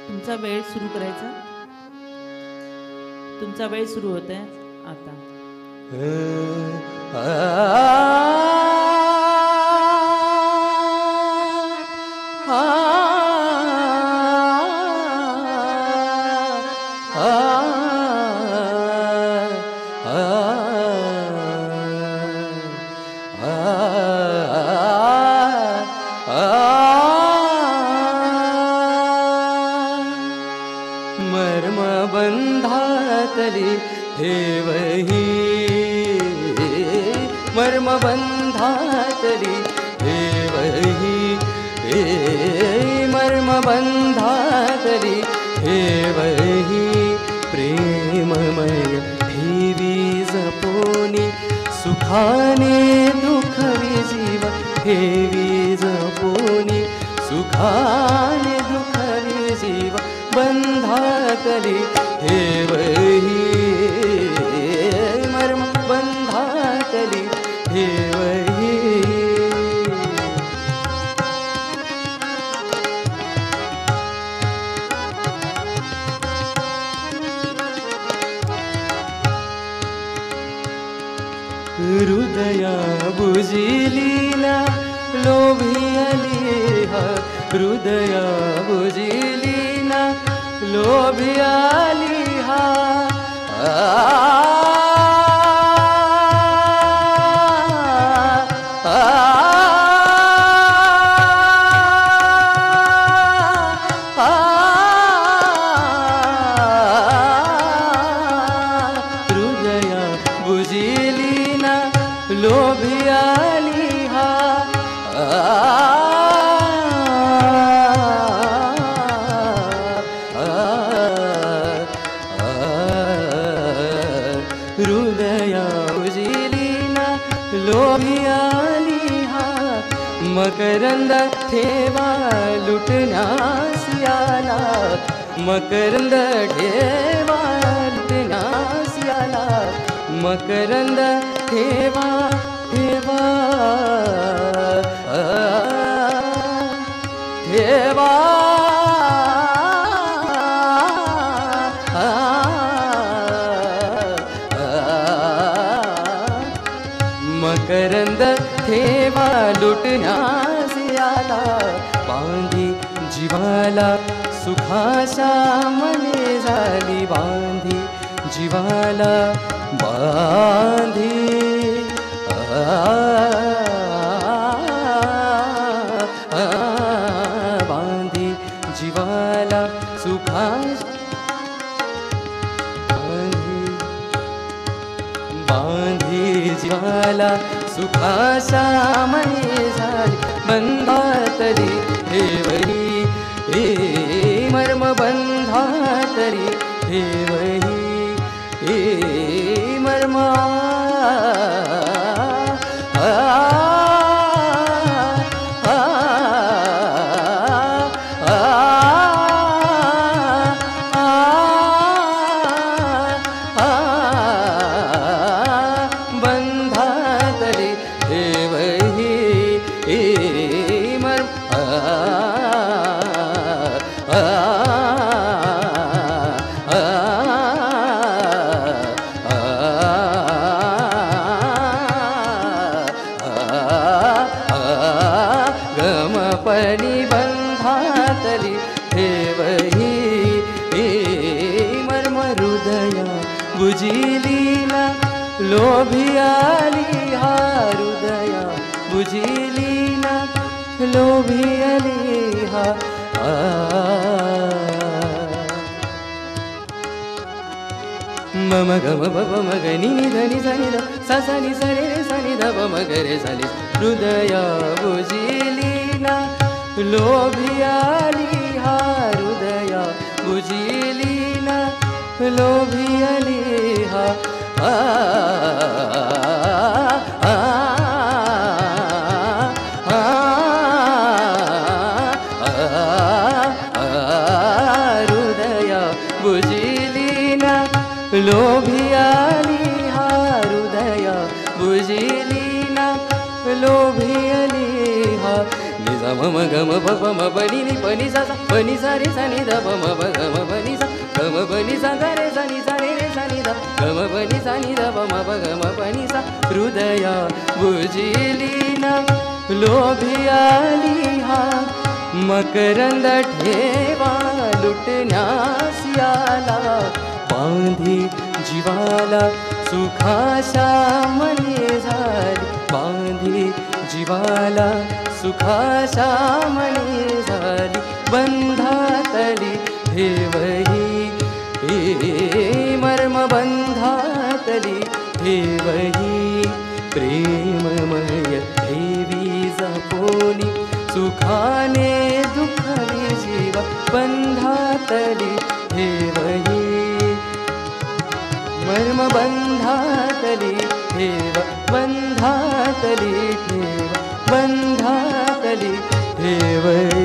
तुमचा वेळ सुरू करायचा. तुमचा वेळ सुरू होत आहे आता. मर्मबंधातली ठेवही, मर्मबंधातली ठेवही, मर्मबंधातली ठेवही, प्रेममय ठेवी जपोनी, सुखाने दुःखवी जीव ठेवी जपोनी, सुखाने दुःखवी जीव बंधातली ठेवही, मर्म बंधातली ठेवही. हृदया बुजिलीना लोभियली हा, हृदया बुजिलीना लोभियली हा. हृदया बुजिलीना लोभियली हा. हृदया बुजिलीना लोभियली हा. मकरंद ठेवा लुटण्यास आला, मकरंद ठेवा लुटण्यास आला, मकरंद ठेवा ठेवा ठेवा मकरंद ठेवा लुटण्यास आला. बांधी जीवाला सुखाशा मने झाली, बांधी जीवाला बांधी बांधी जीवाला सुखाश बांधी जीवाला सुखाशा मने झाली, बंधातली ठेवही, मर्म बंधातली ठेवही, मर्म बंधातली ठेवही, मर्म गमपणी बंधातली ठेवही, मर्म हृदया बुजिलीना लोभियली हा. हृदया बुजिलीना लोभियली हा. मम गम बम मगनी धनी सनि ध सा सनि सरे रे सनि ध ब मगरे सनि. हृदया बुजिलीना लोभियली हा. हृदया बुजिलीना लोभियली हा. हृदया बुजिलीना लोभियली हा. हृदया बुजिलीना लोभियली हा. निज गम म गम प प म प नि नि प नि सा सा प नि सा रे सा नि ध प म प ग म प नि सा गम प नि सा ग रे सा नि सा रे रे सा नि ध गम प नि सा नि ध प म प ग म प नि सा हृदया बुजिली ना लोभी आली हा मकरंद ठेवा लुटण्यास आला बांधी जीवाला सुखाशा मने झाली बांधी जीवाला सुखाशा मने झाली बंधातली ठेवही हे मर्म बंधातली ठेवही प्रेममय ठेवी जपोनी सुखाने दुःखाने जीवा बंधातली ठेवही मर्म बंधातली ठेव बंधातली ठेव बंधातली ठेवही